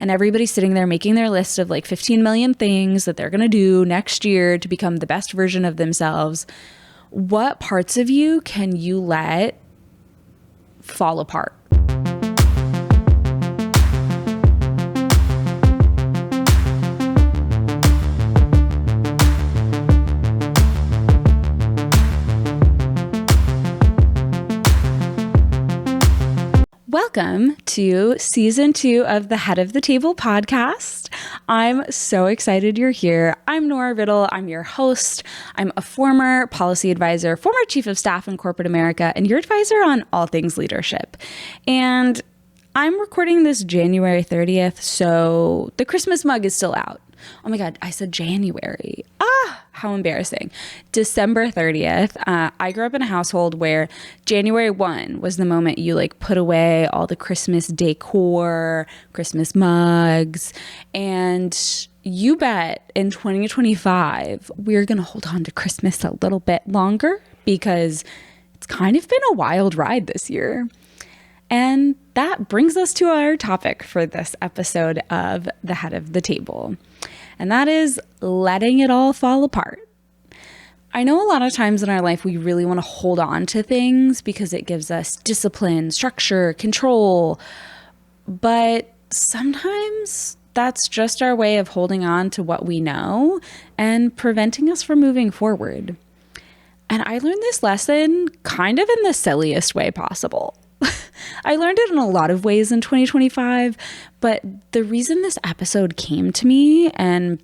and everybody's sitting there making their list of like 15 million things that they're going to do next year to become the best version of themselves, what parts of you can you let fall apart? Welcome to season 2 of the Head of the Table podcast. I'm so excited you're here. I'm Nora Riddle. I'm your host. I'm a former policy advisor, former chief of staff in corporate America, and your advisor on all things leadership. And I'm recording this January 30th, so the Christmas mug is still out. Oh my God, I said January. How embarrassing. December 30th. I grew up in a household where January 1 was the moment you like put away all the Christmas decor, Christmas mugs, and you bet in 2025, we're going to hold on to Christmas a little bit longer because it's kind of been a wild ride this year. And that brings us to our topic for this episode of The Head of the Table. And that is letting it all fall apart. I know a lot of times in our life we really want to hold on to things because it gives us discipline, structure, control. But sometimes that's just our way of holding on to what we know and preventing us from moving forward. And I learned this lesson kind of in the silliest way possible. I learned it in a lot of ways in 2025, but the reason this episode came to me and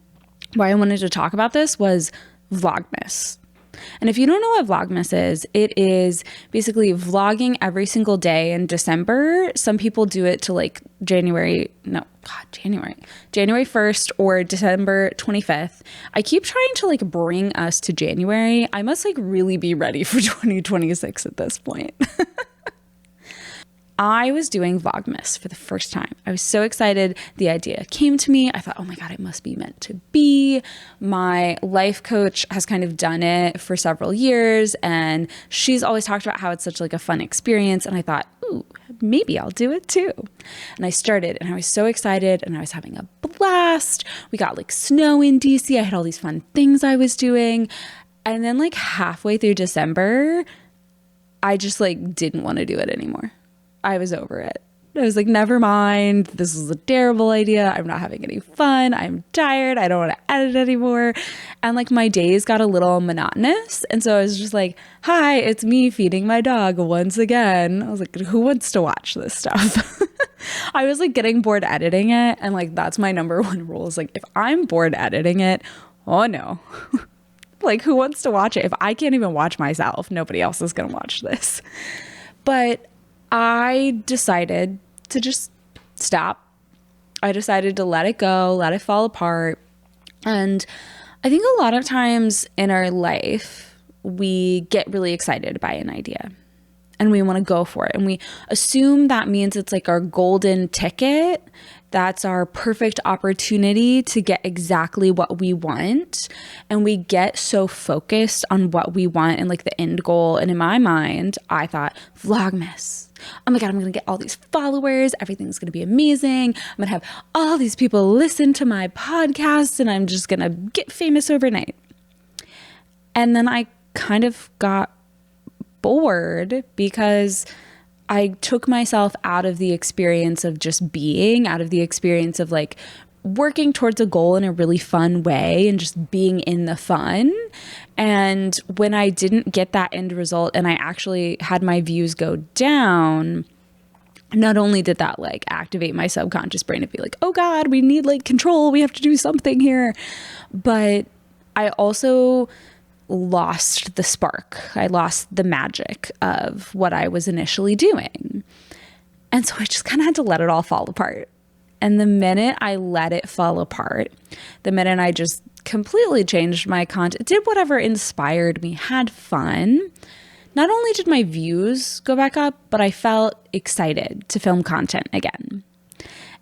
why I wanted to talk about this was Vlogmas. And if you don't know what Vlogmas is, it is basically vlogging every single day in December. Some people do it to like January 1st or December 25th. I keep trying to like bring us to January. I must like really be ready for 2026 at this point. I was doing Vlogmas for the first time. I was so excited. The idea came to me. I thought, oh my God, it must be meant to be. My life coach has kind of done it for several years, and she's always talked about how it's such like a fun experience. And I thought, ooh, maybe I'll do it too. And I started, and I was so excited, and I was having a blast. We got like snow in DC. I had all these fun things I was doing. And then like halfway through December, I just like didn't want to do it anymore. I was over it. I was like, never mind. This is a terrible idea. I'm not having any fun. I'm tired. I don't want to edit anymore. And like my days got a little monotonous. And so I was just like, hi, it's me feeding my dog once again. I was like, who wants to watch this stuff? I was like getting bored editing it. And like, that's my number one rule is like, if I'm bored editing it, oh no. Like who wants to watch it? If I can't even watch myself, nobody else is going to watch this. But I decided to just stop. I decided to let it go, let it fall apart. And I think a lot of times in our life, we get really excited by an idea and we want to go for it. And we assume that means it's like our golden ticket. That's our perfect opportunity to get exactly what we want. And we get so focused on what we want and like the end goal. And in my mind, I thought, Vlogmas. Oh my God, I'm going to get all these followers. Everything's going to be amazing. I'm going to have all these people listen to my podcast and I'm just going to get famous overnight. And then I kind of got bored because I took myself out of the experience of just being, out of the experience of like working towards a goal in a really fun way and just being in the fun. And when I didn't get that end result and I actually had my views go down, not only did that like activate my subconscious brain to be like, oh God, we need like control. We have to do something here. But I also lost the spark. I lost the magic of what I was initially doing. And so I just kind of had to let it all fall apart. And the minute I let it fall apart, the minute I just completely changed my content, did whatever inspired me, had fun, not only did my views go back up, but I felt excited to film content again.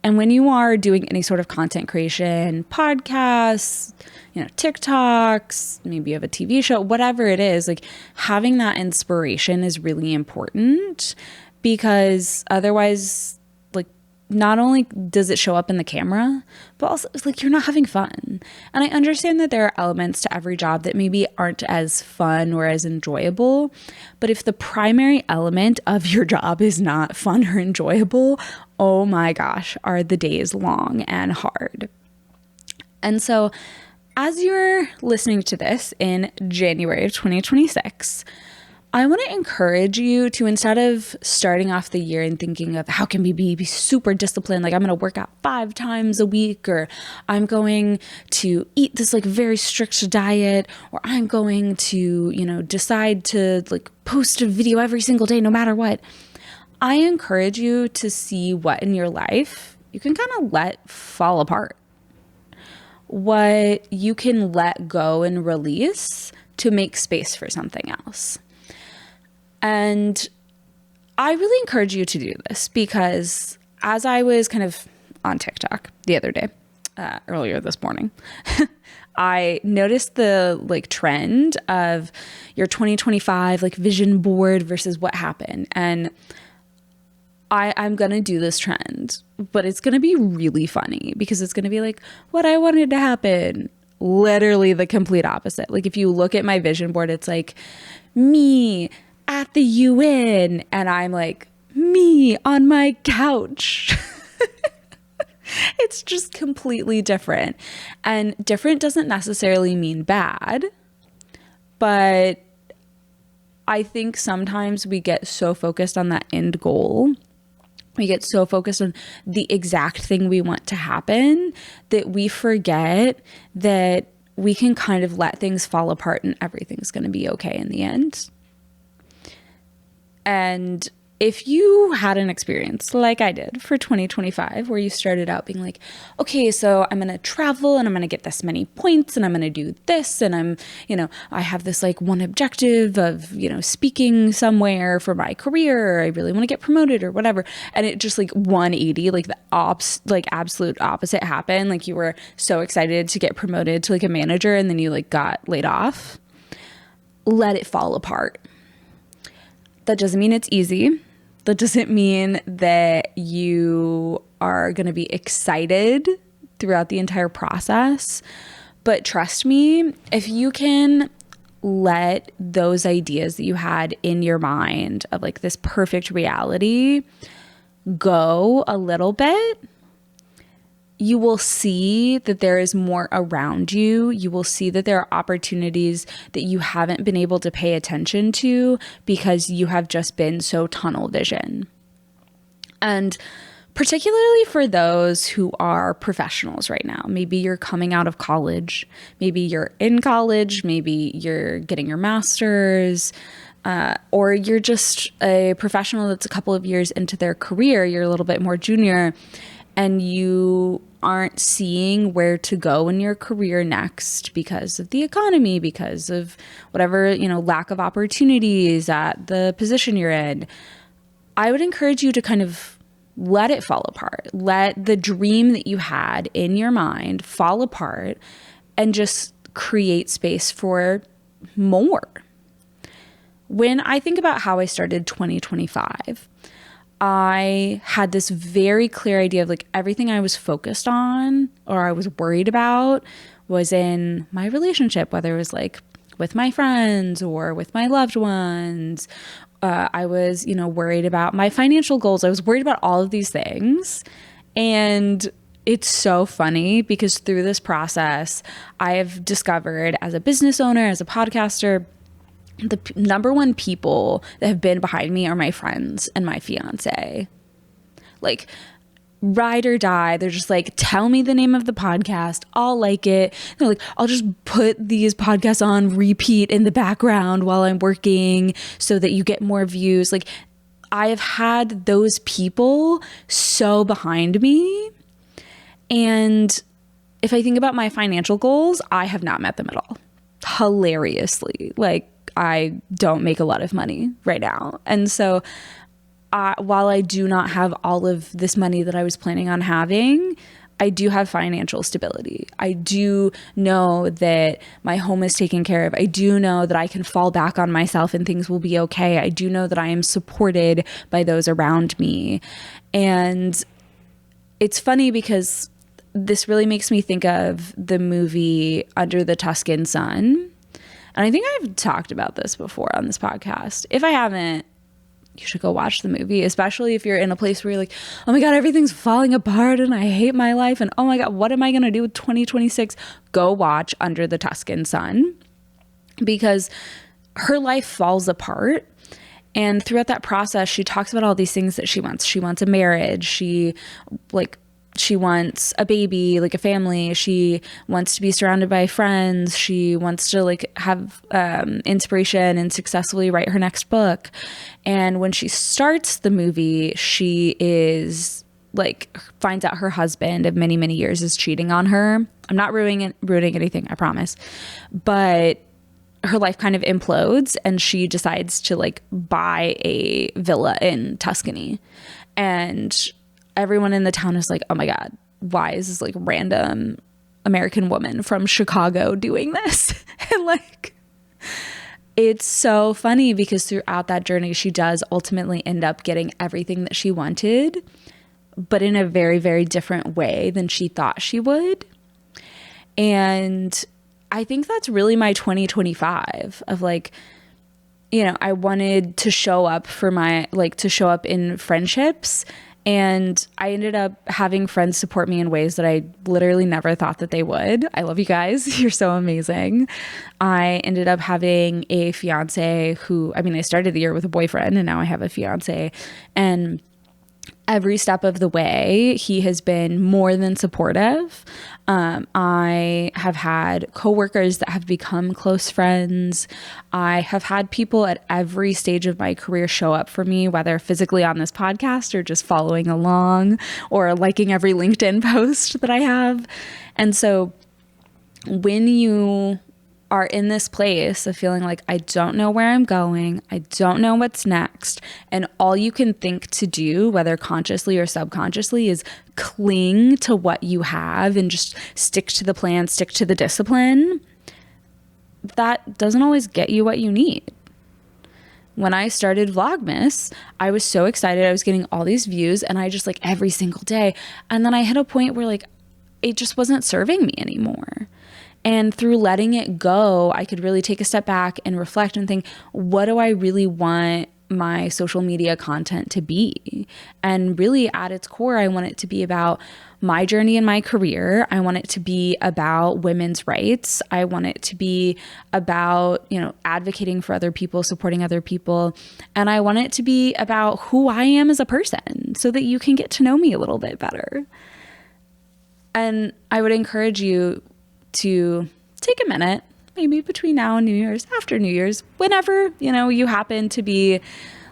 And when you are doing any sort of content creation, podcasts, TikToks, maybe you have a TV show, whatever it is, like having that inspiration is really important because otherwise, like not only does it show up in the camera, but also it's like you're not having fun. And I understand that there are elements to every job that maybe aren't as fun or as enjoyable. But if the primary element of your job is not fun or enjoyable, oh my gosh, are the days long and hard. And so as you're listening to this in January of 2026, I want to encourage you to, instead of starting off the year and thinking of how can we be super disciplined, like I'm going to work out 5 times a week, or I'm going to eat this like very strict diet, or I'm going to, decide to like post a video every single day, no matter what. I encourage you to see what in your life you can kind of let fall apart, what you can let go and release to make space for something else. And I really encourage you to do this because as I was kind of on TikTok the other day, earlier this morning, I noticed the like trend of your 2025 like vision board versus what happened. And I'm going to do this trend, but it's going to be really funny because it's going to be like what I wanted to happen. Literally the complete opposite. Like if you look at my vision board, it's like me at the UN, and I'm like me on my couch. It's just completely different. And different doesn't necessarily mean bad, but I think sometimes we get so focused on that end goal. We get so focused on the exact thing we want to happen that we forget that we can kind of let things fall apart and everything's going to be okay in the end. And if you had an experience like I did for 2025, where you started out being like, okay, so I'm going to travel and I'm going to get this many points and I'm going to do this. And I'm, I have this like one objective of, speaking somewhere for my career, or I really want to get promoted or whatever. And it just like 180, like the absolute opposite happened. Like you were so excited to get promoted to like a manager and then you like got laid off. Let it fall apart. That doesn't mean it's easy. That doesn't mean that you are going to be excited throughout the entire process. But trust me, if you can let those ideas that you had in your mind of like this perfect reality go a little bit, you will see that there is more around you. You will see that there are opportunities that you haven't been able to pay attention to because you have just been so tunnel vision. And particularly for those who are professionals right now, maybe you're coming out of college, maybe you're in college, maybe you're getting your master's, or you're just a professional that's a couple of years into their career, you're a little bit more junior, and you aren't seeing where to go in your career next because of the economy, because of whatever, lack of opportunities at the position you're in, I would encourage you to kind of let it fall apart. Let the dream that you had in your mind fall apart and just create space for more. When I think about how I started 2025, I had this very clear idea of like everything I was focused on or I was worried about was in my relationship, whether it was like with my friends or with my loved ones. I was, worried about my financial goals. I was worried about all of these things. And it's so funny because through this process, I have discovered as a business owner, as a podcaster, the number one people that have been behind me are my friends and my fiance. Like ride or die. They're just like, tell me the name of the podcast. I'll like it. They're like, I'll just put these podcasts on repeat in the background while I'm working so that you get more views. Like I have had those people so behind me. And if I think about my financial goals, I have not met them at all. Hilariously. Like I don't make a lot of money right now. And so while I do not have all of this money that I was planning on having, I do have financial stability. I do know that my home is taken care of. I do know that I can fall back on myself and things will be okay. I do know that I am supported by those around me. And it's funny because this really makes me think of the movie Under the Tuscan Sun. And I think I've talked about this before on this podcast. If I haven't, you should go watch the movie, especially if you're in a place where you're like, oh my God, everything's falling apart and I hate my life. And oh my God, what am I going to do with 2026? Go watch Under the Tuscan Sun, because her life falls apart. And throughout that process, she talks about all these things that she wants. She wants a marriage. She wants a baby, like a family. She wants to be surrounded by friends. She wants to like have inspiration and successfully write her next book. And when she starts the movie, she is like, finds out her husband of many, many years is cheating on her. I'm not ruining anything, I promise. But her life kind of implodes and she decides to like buy a villa in Tuscany. And everyone in the town is like, oh my God, why is this like random American woman from Chicago doing this? And like, it's so funny because throughout that journey, she does ultimately end up getting everything that she wanted, but in a very, very different way than she thought she would. And I think that's really my 2025 of like, you know, I wanted to show up for to show up in friendships. And I ended up having friends support me in ways that I literally never thought that they would. I love you guys. You're so amazing. I ended up having a fiance I started the year with a boyfriend and now I have a fiance. And every step of the way, he has been more than supportive. I have had coworkers that have become close friends. I have had people at every stage of my career show up for me, whether physically on this podcast or just following along or liking every LinkedIn post that I have. And so when you are in this place of feeling like, I don't know where I'm going, I don't know what's next, and all you can think to do, whether consciously or subconsciously, is cling to what you have and just stick to the plan, stick to the discipline, that doesn't always get you what you need. When I started Vlogmas, I was so excited. I was getting all these views and I just like every single day. And then I hit a point where like, it just wasn't serving me anymore. And through letting it go, I could really take a step back and reflect and think, what do I really want my social media content to be? And really at its core, I want it to be about my journey in my career. I want it to be about women's rights. I want it to be about, you know, advocating for other people, supporting other people. And I want it to be about who I am as a person so that you can get to know me a little bit better. And I would encourage you to take a minute, maybe between now and New Year's, after New Year's, whenever, you know, you happen to be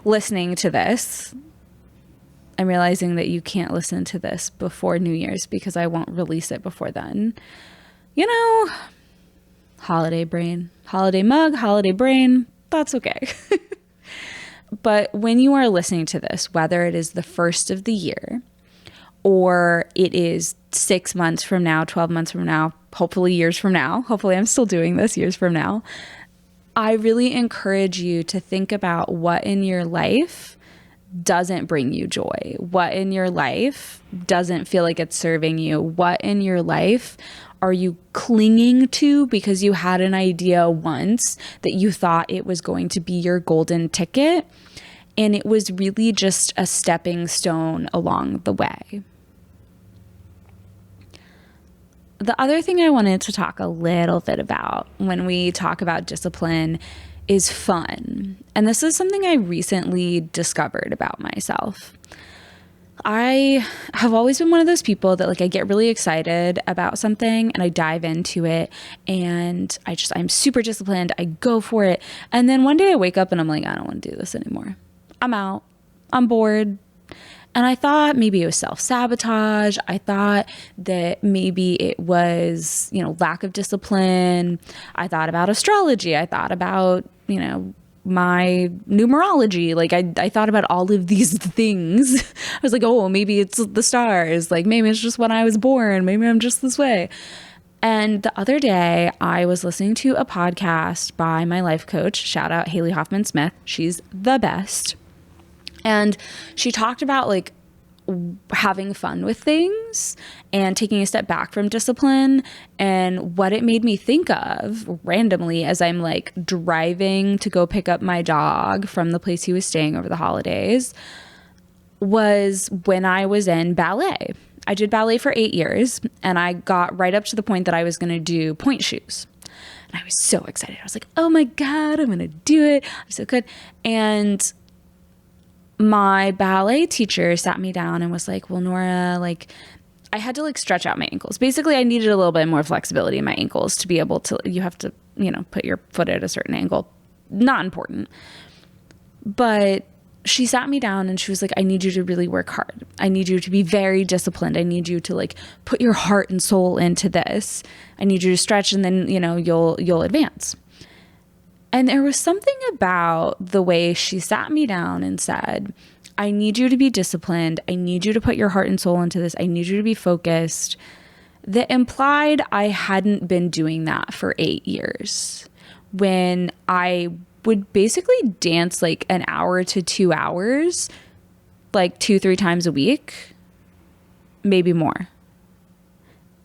listening to this. I'm realizing that you can't listen to this before New Year's because I won't release it before then. You know, holiday brain, holiday mug, holiday brain, that's okay. But when you are listening to this, whether it is the first of the year or it is 6 months from now, 12 months from now, hopefully years from now, hopefully I'm still doing this years from now, I really encourage you to think about what in your life doesn't bring you joy, what in your life doesn't feel like it's serving you, what in your life are you clinging to because you had an idea once that you thought it was going to be your golden ticket, and it was really just a stepping stone along the way. The other thing I wanted to talk a little bit about when we talk about discipline is fun. And this is something I recently discovered about myself. I have always been one of those people that like I get really excited about something and I dive into it and I'm super disciplined. I go for it. And then one day I wake up and I'm like, I don't want to do this anymore. I'm out. I'm bored. And I thought maybe it was self-sabotage. I thought that maybe it was, you know, lack of discipline. I thought about astrology. I thought about, you know, my numerology. Like I thought about all of these things. I was like, oh, maybe it's the stars. Like maybe it's just when I was born. Maybe I'm just this way. And the other day I was listening to a podcast by my life coach. Shout out Haley Hoffman Smith. She's the best. And she talked about like having fun with things and taking a step back from discipline. And what it made me think of randomly as I'm like driving to go pick up my dog from the place he was staying over the holidays was when I was in ballet. I did ballet for 8 years, and I got right up to the point that I was going to do point shoes. And I was so excited. I was like, oh my God, I'm going to do it. I'm so good. And my ballet teacher sat me down and was like, well, Nora, like, I had to like stretch out my ankles. Basically, I needed a little bit more flexibility in my ankles to be able to, you have to, you know, put your foot at a certain angle. Not important. But she sat me down and she was like, I need you to really work hard. I need you to be very disciplined. I need you to like put your heart and soul into this. I need you to stretch, and then, you know, you'll advance. And there was something about the way she sat me down and said, I need you to be disciplined. I need you to put your heart and soul into this. I need you to be focused. That implied I hadn't been doing that for 8 years, when I would basically dance like an hour to 2 hours, like 2-3 times a week, maybe more.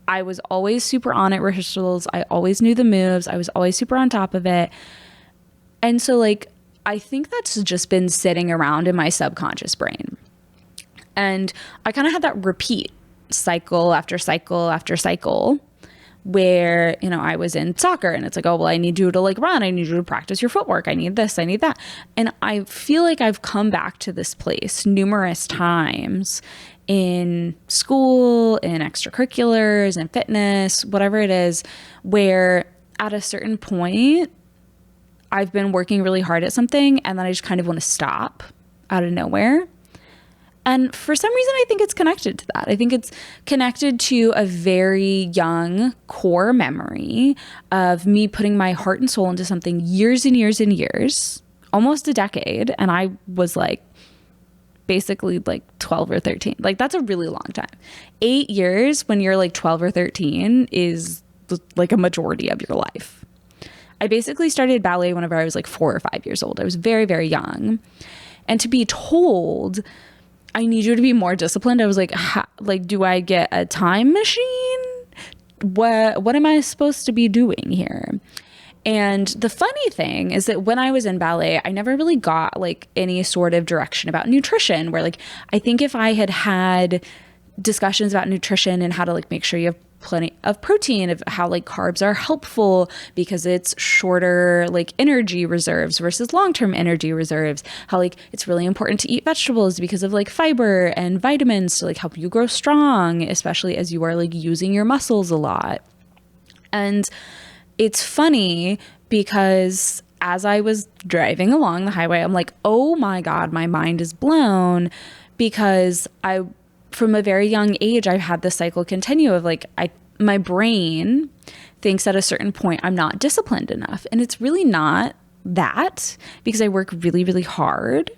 I was always super on at rehearsals. I always knew the moves. I was always super on top of it. And so like, I think that's just been sitting around in my subconscious brain. And I kind of had that repeat cycle after cycle after cycle, where, you know, I was in soccer and it's like, oh, well, I need you to like run. I need you to practice your footwork. I need this. I need that. And I feel like I've come back to this place numerous times in school, in extracurriculars, in fitness, whatever it is, where at a certain point, I've been working really hard at something and then I just kind of want to stop out of nowhere. And for some reason, I think it's connected to that. I think it's connected to a very young core memory of me putting my heart and soul into something years and years and years, almost a decade. And I was like, basically like 12 or 13. Like, that's a really long time. 8 years when you're like 12 or 13 is like a majority of your life. I basically started ballet whenever I was like 4 or 5 years old. I was very, very young. And to be told, I need you to be more disciplined, I was like, do I get a time machine? What am I supposed to be doing here? And the funny thing is that when I was in ballet, I never really got like any sort of direction about nutrition, where like, I think if I had discussions about nutrition and how to like make sure you have plenty of protein, of how like carbs are helpful because it's shorter like energy reserves versus long-term energy reserves, how like it's really important to eat vegetables because of like fiber and vitamins to like help you grow strong, especially as you are like using your muscles a lot. And it's funny because as I was driving along the highway, I'm like, oh my God, my mind is blown, because from a very young age, I've had this cycle continue of like, my brain thinks at a certain point I'm not disciplined enough. And it's really not that, because I work really, really hard.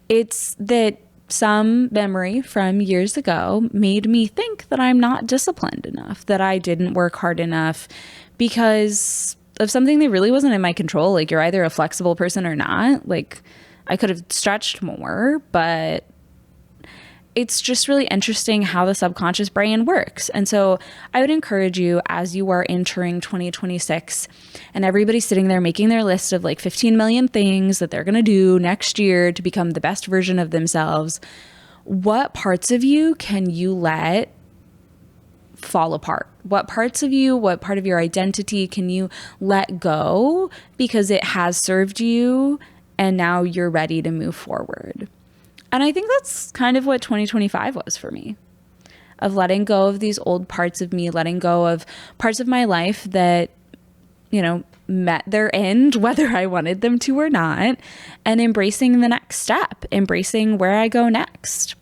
It's that some memory from years ago made me think that I'm not disciplined enough, that I didn't work hard enough because of something that really wasn't in my control. Like, you're either a flexible person or not. Like, I could have stretched more, but it's just really interesting how the subconscious brain works. And so I would encourage you, as you are entering 2026 and everybody's sitting there making their list of like 15 million things that they're going to do next year to become the best version of themselves, what parts of you can you let fall apart? What parts of you, what part of your identity can you let go because it has served you and now you're ready to move forward? And I think that's kind of what 2025 was for me, of letting go of these old parts of me, letting go of parts of my life that, you know, met their end, whether I wanted them to or not, and embracing the next step, embracing where I go next.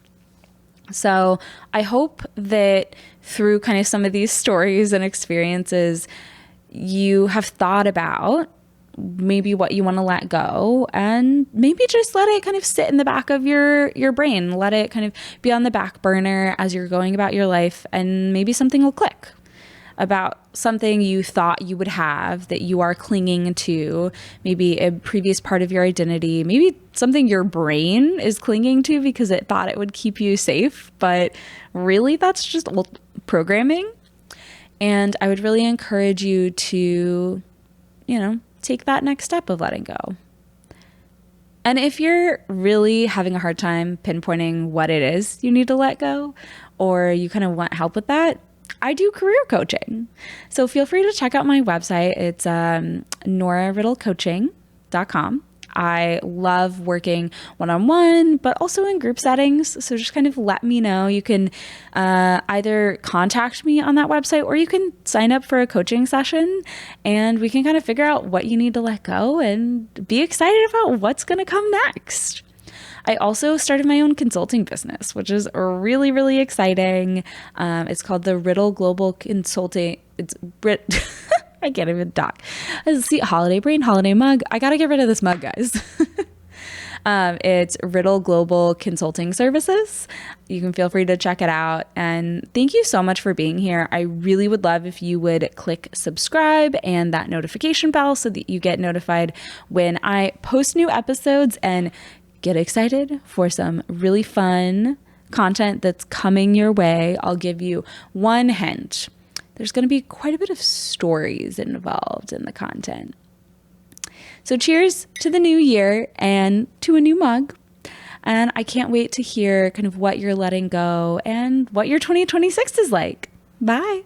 So I hope that through kind of some of these stories and experiences, you have thought about maybe what you want to let go, and maybe just let it kind of sit in the back of your brain. Let it kind of be on the back burner as you're going about your life, and maybe something will click. about something you thought you would have that you are clinging to, maybe a previous part of your identity, maybe something your brain is clinging to because it thought it would keep you safe, but really that's just old programming. And I would really encourage you to, take that next step of letting go. And if you're really having a hard time pinpointing what it is you need to let go, or you kind of want help with that, I do career coaching. So feel free to check out my website. It's norariddlecoaching.com. I love working one-on-one, but also in group settings. So just kind of let me know. You can either contact me on that website, or you can sign up for a coaching session and we can kind of figure out what you need to let go and be excited about what's going to come next. I also started my own consulting business, which is really, really exciting. It's called the Riddle Global Consulting. It's I can't even talk. See, holiday brain, holiday mug. I got to get rid of this mug, guys. It's Riddle Global Consulting Services. You can feel free to check it out. And thank you so much for being here. I really would love if you would click subscribe and that notification bell so that you get notified when I post new episodes, and get excited for some really fun content that's coming your way. I'll give you one hint. There's going to be quite a bit of stories involved in the content. So cheers to the new year and to a new mug. And I can't wait to hear kind of what you're letting go and what your 2026 is like. Bye.